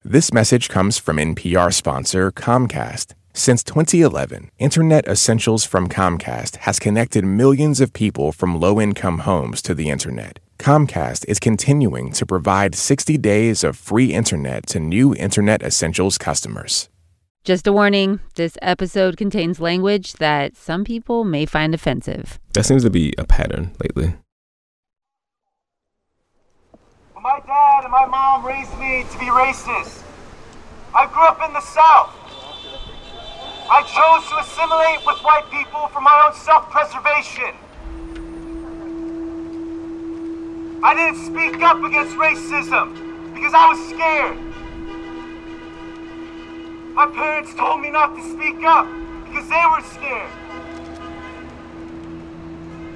This message comes from NPR sponsor Comcast. Since 2011, Internet Essentials from Comcast has connected millions of people from low-income homes to the Internet. Comcast is continuing to provide 60 days of free Internet to new Internet Essentials customers. Just a warning, this episode contains language that some people may find offensive. That seems to be a pattern lately. My dad and my mom raised me to be racist. I grew up in the South. I chose to assimilate with white people for my own self-preservation. I didn't speak up against racism because I was scared. My parents told me not to speak up because they were scared.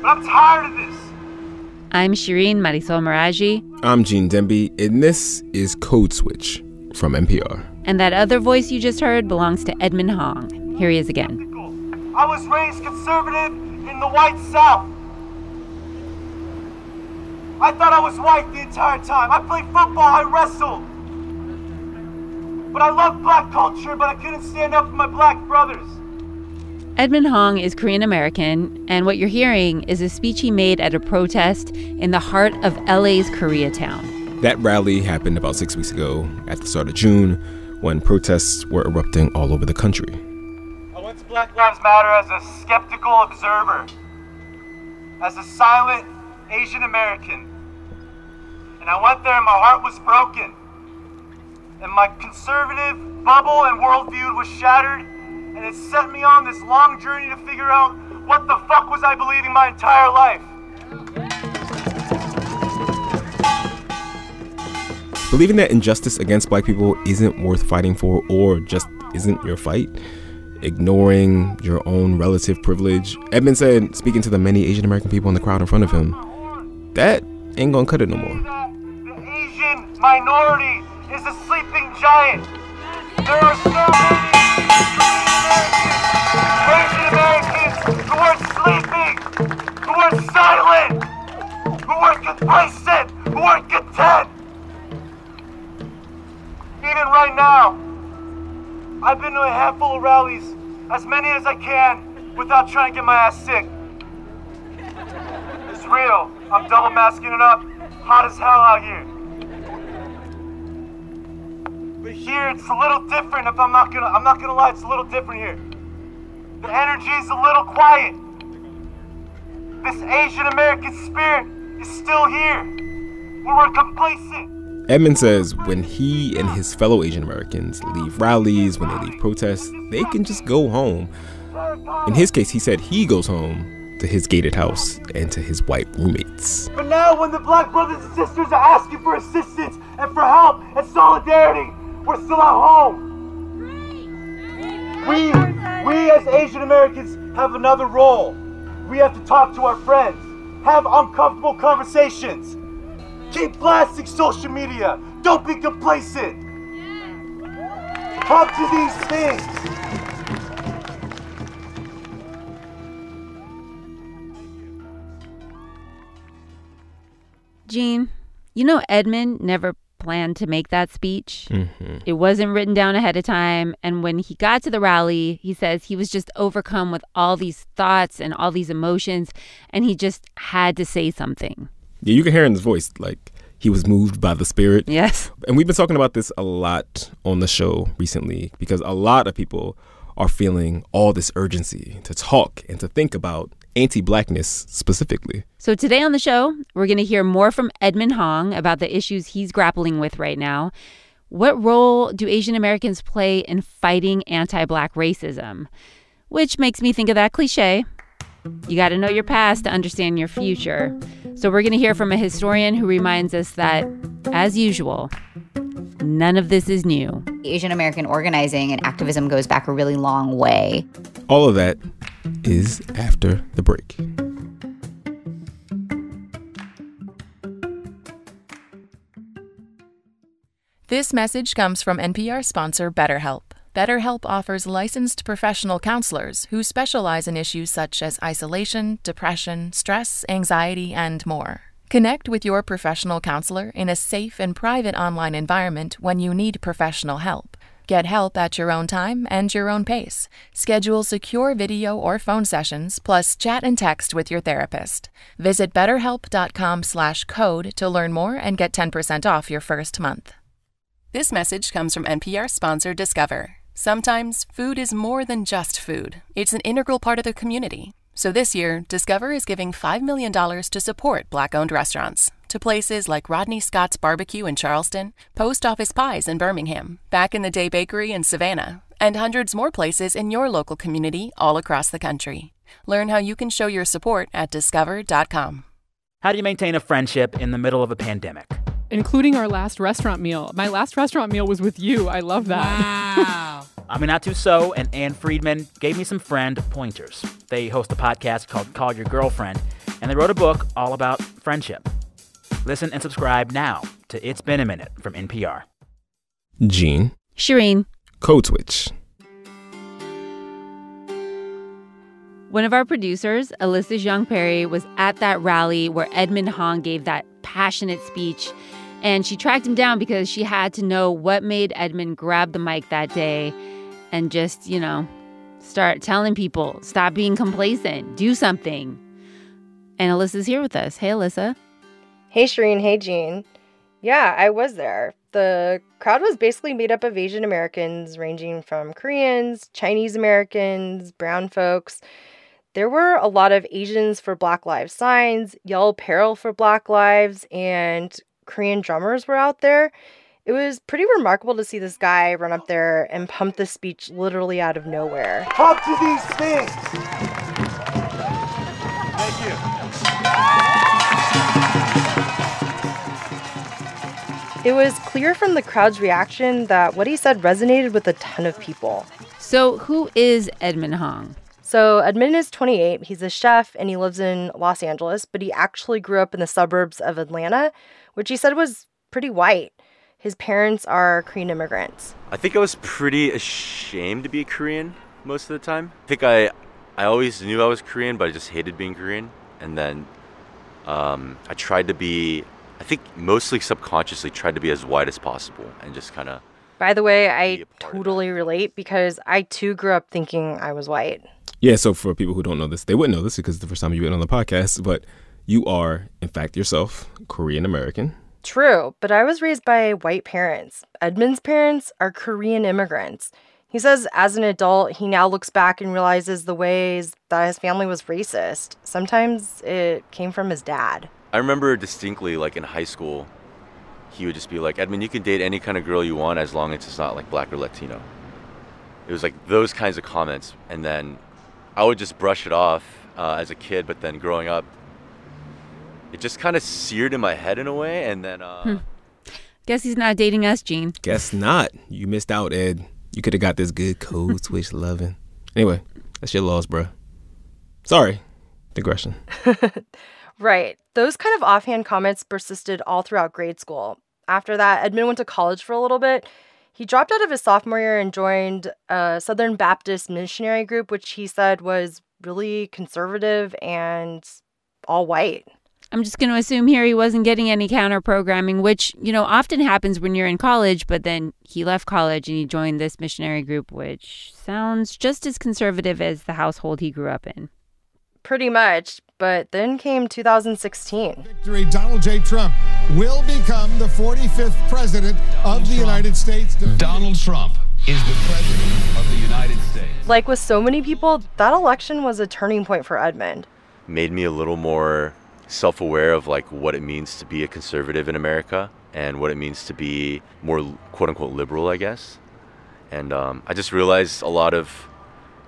But I'm tired of this. I'm Shireen Marisol Meraji. I'm Gene Demby, and this is Code Switch from NPR. And that other voice you just heard belongs to Edmond Hong. Here he is again. I was raised conservative in the white South. I thought I was white the entire time. I played football, I wrestled. But I loved black culture, but I couldn't stand up for my black brothers. Edmond Hong is Korean American, and what you're hearing is a speech he made at a protest in the heart of LA's Koreatown. That rally happened about 6 weeks ago at the start of June when protests were erupting all over the country. I went to Black Lives Matter as a skeptical observer, as a silent Asian American. And I went there and my heart was broken. And my conservative bubble and worldview was shattered. And it set me on this long journey to figure out what the fuck was I believing my entire life. Believing that injustice against black people isn't worth fighting for or just isn't your fight. Ignoring your own relative privilege. Edmond said, speaking to the many Asian American people in the crowd in front of him, that ain't gonna cut it no more. The Asian minority is a sleeping giant. There are so many Asian Americans who are sleeping, who are silent, who are complacent, who are content. Even right now, I've been to a handful of rallies, as many as I can, without trying to get my ass sick. It's real. I'm double masking it up. Hot as hell out here. But here it's a little different. I'm not gonna lie, it's a little different here. The energy's a little quiet. This Asian American spirit is still here. We're complacent. Edmond says when he and his fellow Asian Americans leave rallies, when they leave protests, they can just go home. In his case, he said he goes home to his gated house and to his white roommates. But now when the black brothers and sisters are asking for assistance and for help and solidarity, we're still at home. We as Asian Americans have another role. We have to talk to our friends, have uncomfortable conversations. Keep blasting social media. Don't be complacent. Come to these things. Gene, you know Edmond never planned to make that speech. Mm-hmm. It wasn't written down ahead of time. And when he got to the rally, he says he was just overcome with all these thoughts and all these emotions, and he just had to say something. Yeah, you can hear in his voice, like, he was moved by the spirit. Yes. And we've been talking about this a lot on the show recently because a lot of people are feeling all this urgency to talk and to think about anti-blackness specifically. So today on the show, we're going to hear more from Edmond Hong about the issues he's grappling with right now. What role do Asian Americans play in fighting anti-black racism? Which makes me think of that cliche. You got to know your past to understand your future. So we're going to hear from a historian who reminds us that, as usual, none of this is new. Asian American organizing and activism goes back a really long way. All of that is after the break. This message comes from NPR sponsor BetterHelp. BetterHelp offers licensed professional counselors who specialize in issues such as isolation, depression, stress, anxiety, and more. Connect with your professional counselor in a safe and private online environment when you need professional help. Get help at your own time and your own pace. Schedule secure video or phone sessions, plus chat and text with your therapist. Visit betterhelp.com/code to learn more and get 10% off your first month. This message comes from NPR sponsor Discover. Sometimes food is more than just food. It's an integral part of the community. So this year, Discover is giving $5 million to support Black-owned restaurants, to places like Rodney Scott's Barbecue in Charleston, Post Office Pies in Birmingham, Back in the Day Bakery in Savannah, and hundreds more places in your local community all across the country. Learn how you can show your support at discover.com. How do you maintain a friendship in the middle of a pandemic? Including our last restaurant meal. My last restaurant meal was with you. I love that. Wow. Aminatu Sow and Ann Friedman gave me some friend pointers. They host a podcast called Call Your Girlfriend, and they wrote a book all about friendship. Listen and subscribe now to It's Been a Minute from NPR. Gene. Shireen. Code Switch. One of our producers, Alyssa Jeong-Perry, was at that rally where Edmond Hong gave that passionate speech, and she tracked him down because she had to know what made Edmond grab the mic that day and just, start telling people, stop being complacent, do something. And Alyssa's here with us. Hey, Alyssa. Hey, Shireen. Hey, Gene. Yeah, I was there. The crowd was basically made up of Asian Americans, ranging from Koreans, Chinese Americans, brown folks. There were a lot of Asians for Black Lives signs, yellow apparel for Black Lives, and Korean drummers were out there. It was pretty remarkable to see this guy run up there and pump the speech literally out of nowhere. Talk to these things. Thank you. It was clear from the crowd's reaction that what he said resonated with a ton of people. So who is Edmond Hong? So Edmund is 28. He's a chef and he lives in Los Angeles, but he actually grew up in the suburbs of Atlanta, which he said was pretty white. His parents are Korean immigrants. I think I was pretty ashamed to be Korean most of the time. I think I always knew I was Korean, but I just hated being Korean. And then I tried to be, I think mostly subconsciously tried to be as white as possible and just kind of. By the way, I totally relate because I too grew up thinking I was white. Yeah, so for people who don't know this, they wouldn't know this because it's the first time you've been on the podcast, but you are, in fact, yourself Korean American. True, but I was raised by white parents. Edmund's parents are Korean immigrants. He says as an adult, he now looks back and realizes the ways that his family was racist. Sometimes it came from his dad. I remember distinctly, like in high school, he would just be like, Edmund, you can date any kind of girl you want as long as it's not like Black or Latino. It was like those kinds of comments. And then I would just brush it off as a kid, but then growing up, it just kind of seared in my head in a way, and then... Guess he's not dating us, Gene. Guess not. You missed out, Ed. You could have got this good code switch loving. Anyway, that's your loss, bruh. Sorry. Digression. Right. Those kind of offhand comments persisted all throughout grade school. After that, Edmund went to college for a little bit. He dropped out of his sophomore year and joined a Southern Baptist missionary group, which he said was really conservative and all white. I'm just going to assume here he wasn't getting any counter programming, which, often happens when you're in college. But then he left college and he joined this missionary group, which sounds just as conservative as the household he grew up in. Pretty much. But then came 2016. Victory, Donald J. Trump will become the 45th president of the United States. Donald Trump is the president of the United States. Like with so many people, that election was a turning point for Edmund. Made me a little more self-aware of like what it means to be a conservative in America and what it means to be more quote-unquote liberal, I guess. And I just realized a lot of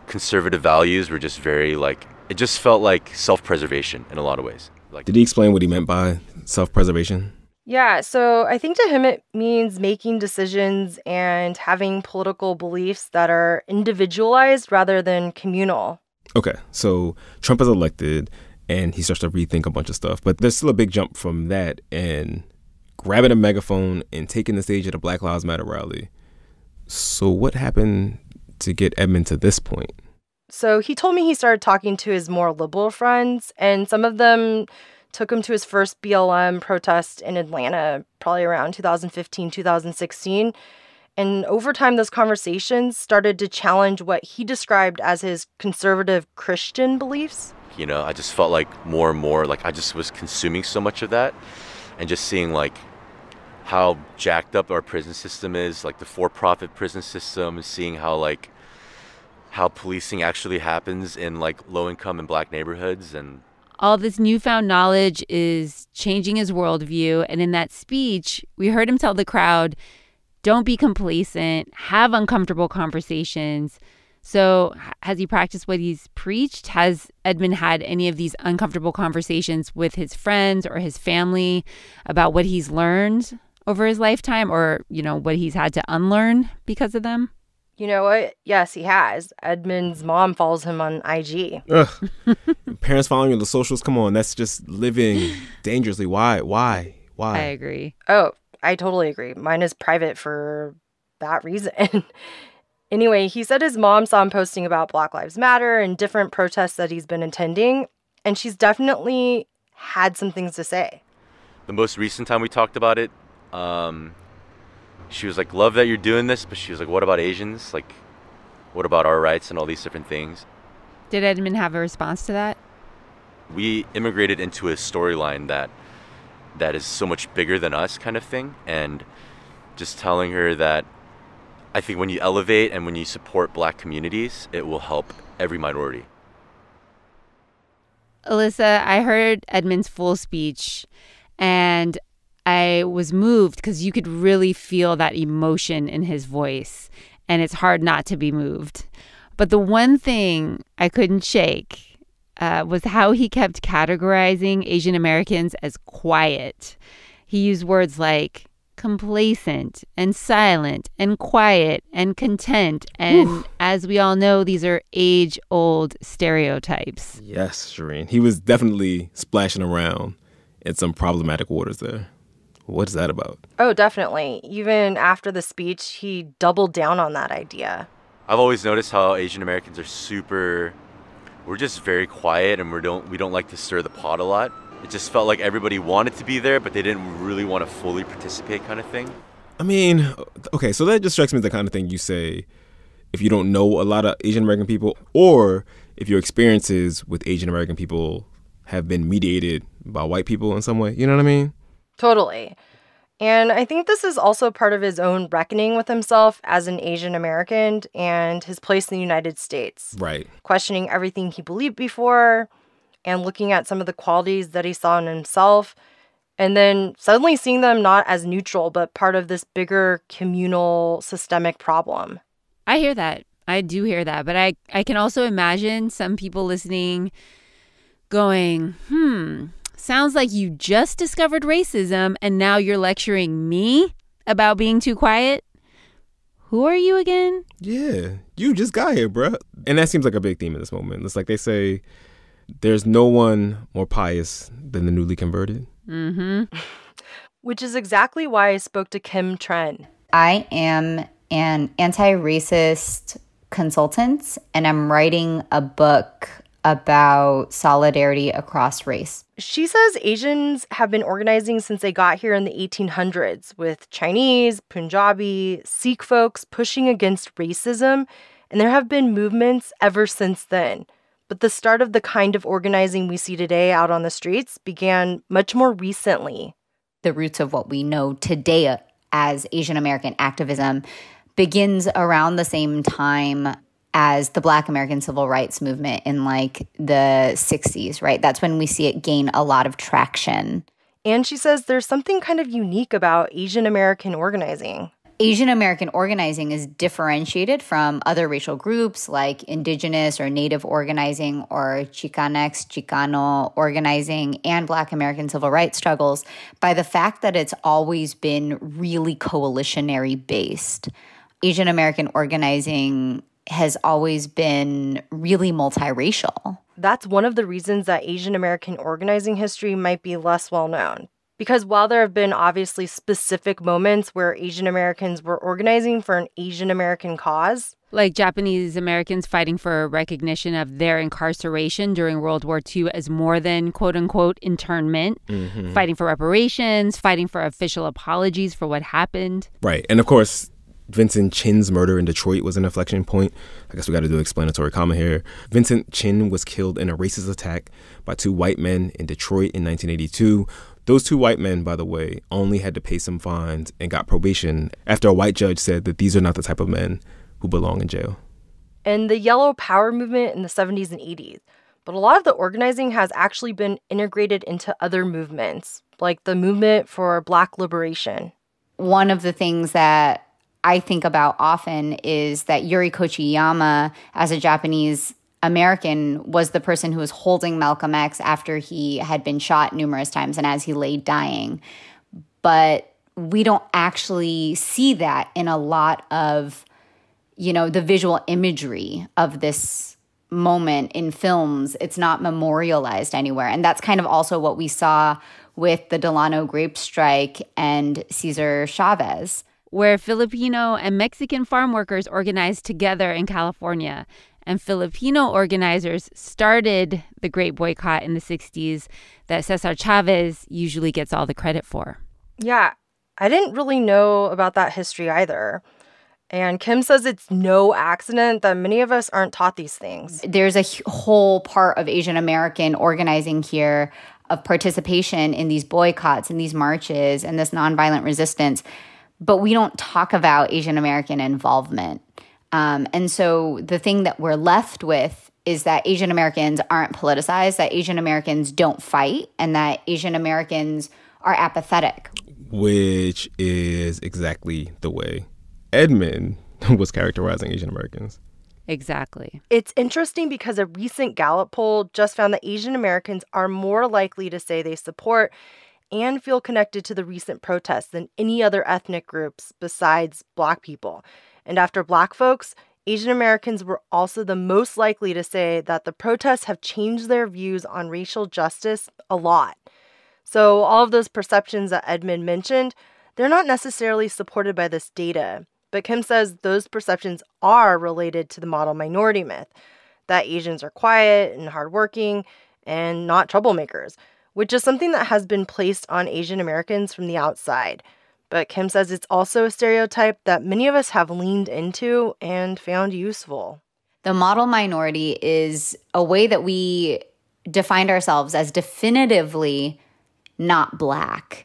conservative values were just very like, it just felt like self-preservation in a lot of ways. Did he explain what he meant by self-preservation? Yeah, so I think to him it means making decisions and having political beliefs that are individualized rather than communal. Okay, so Trump is elected and he starts to rethink a bunch of stuff. But there's still a big jump from that and grabbing a megaphone and taking the stage at a Black Lives Matter rally. So what happened to get Edmund to this point? So he told me he started talking to his more liberal friends, and some of them took him to his first BLM protest in Atlanta, probably around 2015, 2016. And over time, those conversations started to challenge what he described as his conservative Christian beliefs. You know, I just felt like more and more, like I just was consuming so much of that and just seeing like how jacked up our prison system is, like the for-profit prison system, seeing how policing actually happens in like low-income and Black neighborhoods. And all this newfound knowledge is changing his worldview. And in that speech, we heard him tell the crowd, don't be complacent, have uncomfortable conversations. So has he practiced what he's preached? Has Edmund had any of these uncomfortable conversations with his friends or his family about what he's learned over his lifetime, or, you know, what he's had to unlearn because of them? You know what? Yes, he has. Edmund's mom follows him on IG. Ugh. Parents following you on the socials? Come on, that's just living dangerously. Why? I agree. Oh, I totally agree. Mine is private for that reason. Anyway, he said his mom saw him posting about Black Lives Matter and different protests that he's been attending, and she's definitely had some things to say. The most recent time we talked about it, she was like, love that you're doing this, but she was like, what about Asians? Like, what about our rights and all these different things? Did Edmund have a response to that? We immigrated into a storyline that is so much bigger than us kind of thing. And just telling her that I think when you elevate and when you support Black communities, it will help every minority. Alyssa, I heard Edmund's full speech, and I was moved because you could really feel that emotion in his voice, and it's hard not to be moved. But the one thing I couldn't shake was how he kept categorizing Asian Americans as quiet. He used words like complacent and silent and quiet and content. And as we all know, these are age-old stereotypes. Yes, Shireen. He was definitely splashing around in some problematic waters there. What's that about? Oh, definitely. Even after the speech, he doubled down on that idea. I've always noticed how Asian Americans are we're just very quiet, and we don't like to stir the pot a lot. It just felt like everybody wanted to be there, but they didn't really want to fully participate kind of thing. I mean, okay, so that just strikes me as the kind of thing you say if you don't know a lot of Asian American people, or if your experiences with Asian American people have been mediated by white people in some way. You know what I mean? Totally. And I think this is also part of his own reckoning with himself as an Asian American and his place in the United States. Right. Questioning everything he believed before and looking at some of the qualities that he saw in himself, and then suddenly seeing them not as neutral, but part of this bigger communal systemic problem. I hear that. I do hear that. But I can also imagine some people listening going, sounds like you just discovered racism and now you're lecturing me about being too quiet. Who are you again? Yeah, you just got here, bruh. And that seems like a big theme in this moment. It's like they say, there's no one more pious than the newly converted. Mm-hmm. Which is exactly why I spoke to Kim Tren. I am an anti-racist consultant, and I'm writing a book about solidarity across race. She says Asians have been organizing since they got here in the 1800s, with Chinese, Punjabi, Sikh folks pushing against racism, and there have been movements ever since then. But the start of the kind of organizing we see today out on the streets began much more recently. The roots of what we know today as Asian American activism begins around the same time as the Black American Civil Rights Movement in like the 60s, right? That's when we see it gain a lot of traction. And she says there's something kind of unique about Asian American organizing. Asian American organizing is differentiated from other racial groups like indigenous or native organizing or Chicanx, Chicano organizing and Black American civil rights struggles by the fact that it's always been really coalitionary based. Asian American organizing has always been really multiracial. That's one of the reasons that Asian American organizing history might be less well known. Because while there have been obviously specific moments where Asian Americans were organizing for an Asian American cause, like Japanese Americans fighting for recognition of their incarceration during World War II as more than quote-unquote internment, fighting for reparations, fighting for official apologies for what happened. Right. And of course, Vincent Chin's murder in Detroit was an inflection point. I guess we got to do explanatory comment here. Vincent Chin was killed in a racist attack by two white men in Detroit in 1982. Those two white men, by the way, only had to pay some fines and got probation after a white judge said that these are not the type of men who belong in jail. And the Yellow Power movement in the 70s and 80s. But a lot of the organizing has actually been integrated into other movements, like the movement for Black liberation. One of the things that I think about often is that Yuri Kochiyama, as a Japanese American, was the person who was holding Malcolm X after he had been shot numerous times and as he lay dying. But we don't actually see that in a lot of, the visual imagery of this moment in films. It's not memorialized anywhere. And that's kind of also what we saw with the Delano grape strike and Cesar Chavez, where Filipino and Mexican farm workers organized together in California. And Filipino organizers started the grape boycott in the 60s that Cesar Chavez usually gets all the credit for. Yeah, I didn't really know about that history either. And Kim says it's no accident that many of us aren't taught these things. There's a whole part of Asian American organizing here, of participation in these boycotts and these marches and this nonviolent resistance. But we don't talk about Asian American involvement. And so the thing that we're left with is that Asian Americans aren't politicized, that Asian Americans don't fight, and that Asian Americans are apathetic. Which is exactly the way Edmund was characterizing Asian Americans. Exactly. It's interesting because a recent Gallup poll just found that Asian Americans are more likely to say they support and feel connected to the recent protests than any other ethnic groups besides Black people. And after Black folks, Asian Americans were also the most likely to say that the protests have changed their views on racial justice a lot. So all of those perceptions that Edmund mentioned, they're not necessarily supported by this data. But Kim says those perceptions are related to the model minority myth, that Asians are quiet and hardworking and not troublemakers, which is something that has been placed on Asian Americans from the outside. But Kim says it's also a stereotype that many of us have leaned into and found useful. The model minority is a way that we defined ourselves as definitively not Black.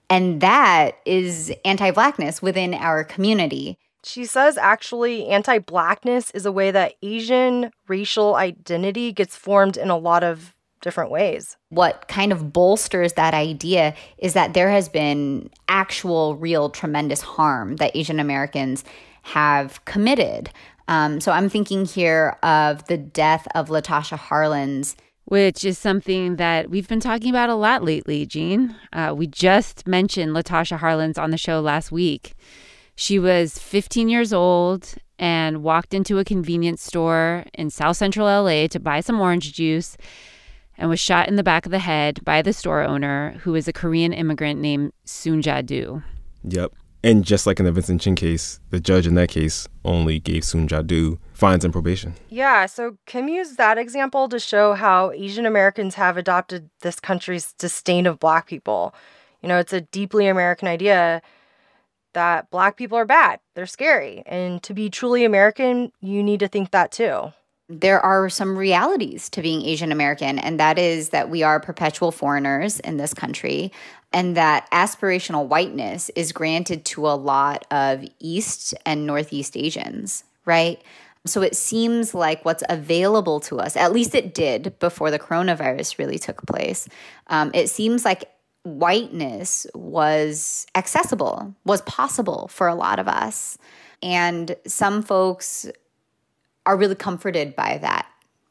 And that is anti-Blackness within our community. She says actually anti-Blackness is a way that Asian racial identity gets formed in a lot of different ways. What kind of bolsters that idea is that there has been actual, real, tremendous harm that Asian Americans have committed. So I'm thinking here of the death of Latasha Harlans, which is something that we've been talking about a lot lately, Jean. We just mentioned Latasha Harlans on the show last week. She was 15 years old and walked into a convenience store in South Central LA to buy some orange juice and was shot in the back of the head by the store owner, who is a Korean immigrant named Soon Ja-do. Yep. And just like in the Vincent Chin case, the judge in that case only gave Soon Ja-do fines and probation. Yeah, so Kim used that example to show how Asian Americans have adopted this country's disdain of Black people. It's a deeply American idea that Black people are bad. They're scary. And to be truly American, you need to think that too. There are some realities to being Asian American, and that is that we are perpetual foreigners in this country, and that aspirational whiteness is granted to a lot of East and Northeast Asians, right? So it seems like what's available to us, at least it did before the coronavirus really took place, it seems like whiteness was accessible, was possible for a lot of us. And some folks are really comforted by that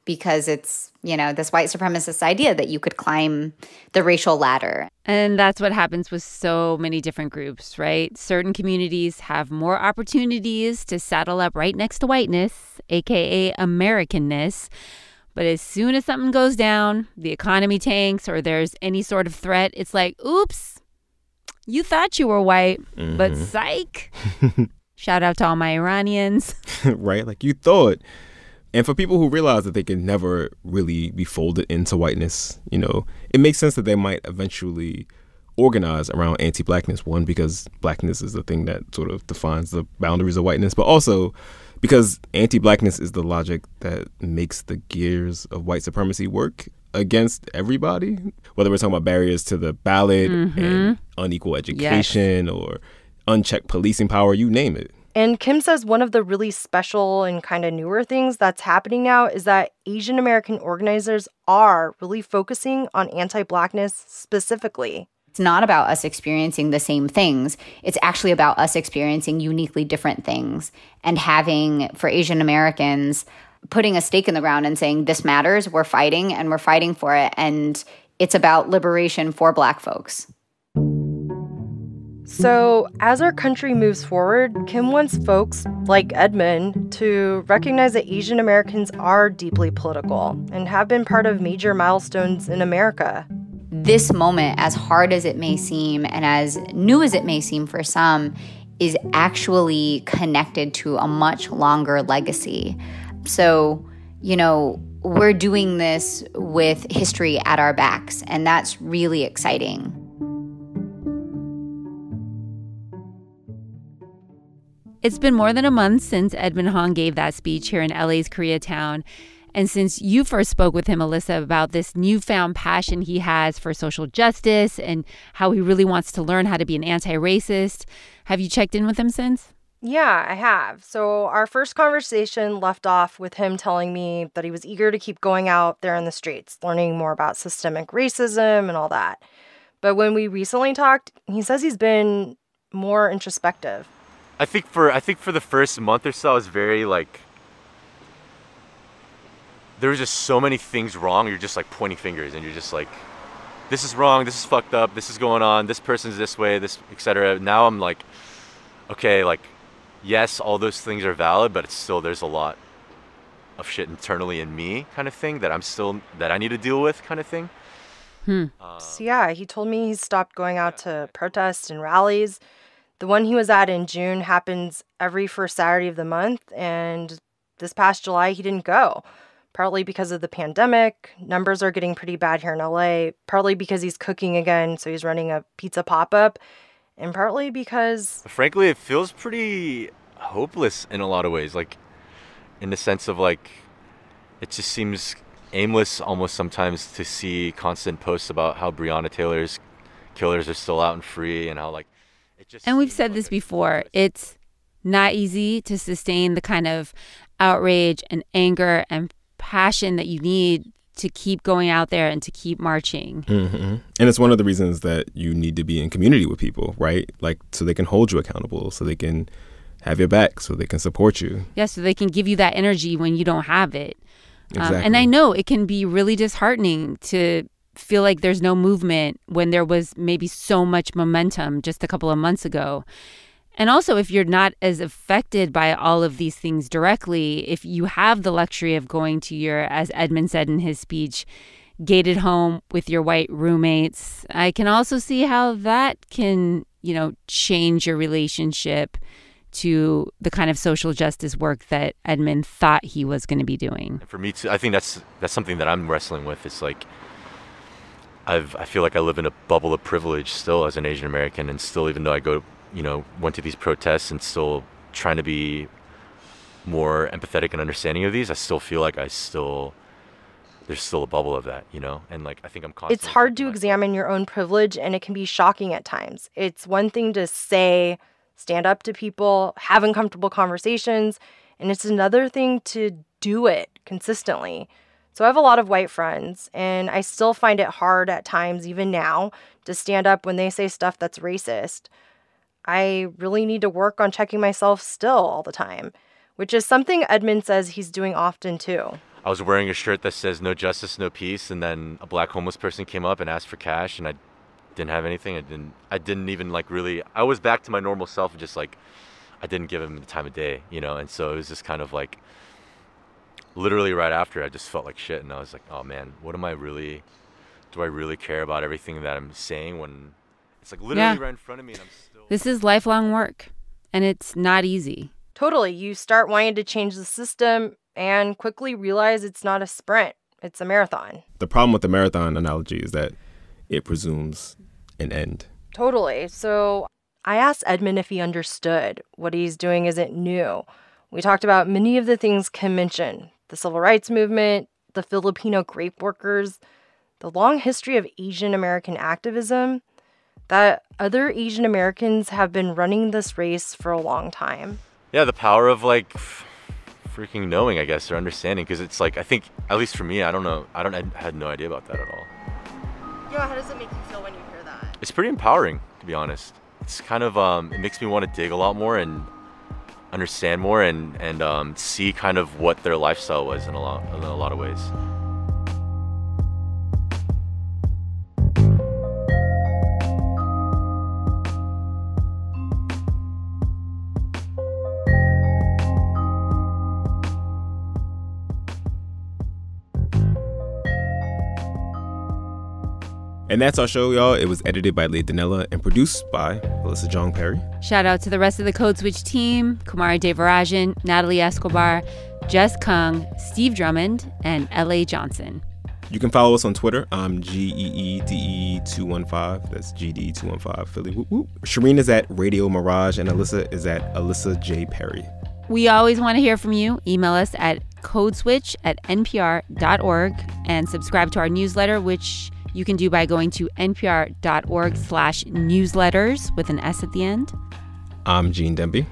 because it's, this white supremacist idea that you could climb the racial ladder. And that's what happens with so many different groups, right? Certain communities have more opportunities to saddle up right next to whiteness, aka Americanness. But as soon as something goes down, the economy tanks, or there's any sort of threat, it's like, oops, You thought you were white, but psych. Shout out to all my Iranians. Right? Like you thought. And for people who realize that they can never really be folded into whiteness, you know, it makes sense that they might eventually organize around anti-blackness. One, because blackness is the thing that sort of defines the boundaries of whiteness, but also because anti-blackness is the logic that makes the gears of white supremacy work against everybody, whether we're talking about barriers to the ballot and unequal education or unchecked policing power, you name it. And Kim says one of the really special and kind of newer things that's happening now is that Asian American organizers are really focusing on anti-blackness specifically. It's not about us experiencing the same things. It's actually about us experiencing uniquely different things and having, for Asian Americans, putting a stake in the ground and saying, this matters, we're fighting, and we're fighting for it. And it's about liberation for Black folks. So as our country moves forward, Kim wants folks like Edmund to recognize that Asian Americans are deeply political and have been part of major milestones in America. This moment, as hard as it may seem and as new as it may seem for some, is actually connected to a much longer legacy. So, you know, we're doing this with history at our backs, and that's really exciting. It's been more than a month since Edmond Hong gave that speech here in LA's Koreatown. And since you first spoke with him, Alyssa, about this newfound passion he has for social justice and how he really wants to learn how to be an anti-racist, have you checked in with him since? Yeah, I have. So our first conversation left off with him telling me that he was eager to keep going out there in the streets, learning more about systemic racism and all that. But when we recently talked, he says he's been more introspective. I think for the first month or so, I was very like, there was just so many things wrong. You're just like pointing fingers and you're just like, this is wrong, this is fucked up, this is going on, this person's this way, this, etc. Now I'm like, okay, like, yes, all those things are valid, but it's still, there's a lot of shit internally in me kind of thing that I need to deal with kind of thing. So yeah, he told me he's stopped going out to protests and rallies. The one he was at in June happens every first Saturday of the month, and this past July he didn't go. Partly because of the pandemic, numbers are getting pretty bad here in LA, partly because he's cooking again, so he's running a pizza pop-up, and partly because... Frankly, it feels pretty hopeless in a lot of ways, like in the sense of like, it just seems aimless almost sometimes to see constant posts about how Breonna Taylor's killers are still out and free and how like... And we've said this before, it's not easy to sustain the kind of outrage and anger and passion that you need to keep going out there and to keep marching. And it's one of the reasons that you need to be in community with people, right? Like, so they can hold you accountable, so they can have your back, so they can support you. Yeah, so they can give you that energy when you don't have it. Exactly. And I know it can be really disheartening to feel like there's no movement when there was maybe so much momentum just a couple of months ago. And also, if you're not as affected by all of these things directly, if you have the luxury of going to your, as Edmund said in his speech, gated home with your white roommates, I can also see how that can, you know, change your relationship to the kind of social justice work that Edmund thought he was going to be doing. For me too, I think that's something that I'm wrestling with. It's like, I feel like I live in a bubble of privilege still as an Asian American, and still, even though I went to these protests and still trying to be more empathetic and understanding of these, I still feel like there's still a bubble of that, you know? And like, I think I'm constantly... It's hard to examine your own privilege, and it can be shocking at times. It's one thing to say, stand up to people, have uncomfortable conversations, and it's another thing to do it consistently. So I have a lot of white friends, and I still find it hard at times, even now, to stand up when they say stuff that's racist. I really need to work on checking myself still all the time, which is something Edmund says he's doing often too. I was wearing a shirt that says "No justice, no peace," and then a black homeless person came up and asked for cash, and I didn't have anything. I didn't even like really... I was back to my normal self, just like, I didn't give him the time of day, you know? And so it was just kind of like, literally right after, I just felt like shit, and I was like, oh man, do I really care about everything that I'm saying when It's like literally right in front of me, and I'm still... This is lifelong work, and it's not easy. Totally. You start wanting to change the system and quickly realize it's not a sprint. It's a marathon. The problem with the marathon analogy is that it presumes an end. Totally. So I asked Edmund if he understood what he's doing isn't new. We talked about many of the things Kim mentioned: the civil rights movement, the Filipino grape workers, the long history of Asian American activism, that other Asian Americans have been running this race for a long time. Yeah, the power of like freaking knowing, I guess, or understanding, because it's like, I think, at least for me, I had no idea about that at all. Yeah, how does it make you feel when you hear that? It's pretty empowering, to be honest. It's kind of, it makes me want to dig a lot more and understand more and see kind of what their lifestyle was in a lot of ways. And that's our show, y'all. It was edited by Leah Donnella and produced by Alyssa Jong Perry. Shout out to the rest of the Code Switch team: Kumari Devarajan, Natalie Escobar, Jess Kung, Steve Drummond, and L.A. Johnson. You can follow us on Twitter. I'm GEEDE215. That's GD215 Philly. Whoop, whoop. Shireen is at Radio Mirage, and Alyssa is at Alyssa J. Perry. We always want to hear from you. Email us at codeswitch@npr.org and subscribe to our newsletter, which you can do by going to npr.org/newsletters with an S at the end. I'm Gene Demby.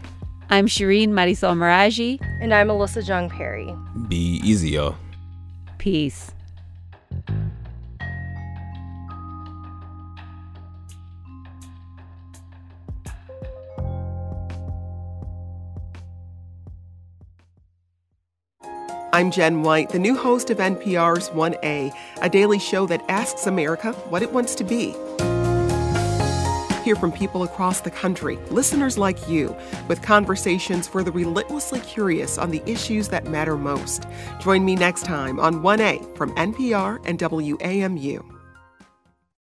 I'm Shireen Marisol Meraji. And I'm Alyssa Jong Perry. Be easy, y'all. Peace. I'm Jen White, the new host of NPR's 1A, a daily show that asks America what it wants to be. Hear from people across the country, listeners like you, with conversations for the relentlessly curious on the issues that matter most. Join me next time on 1A from NPR and WAMU.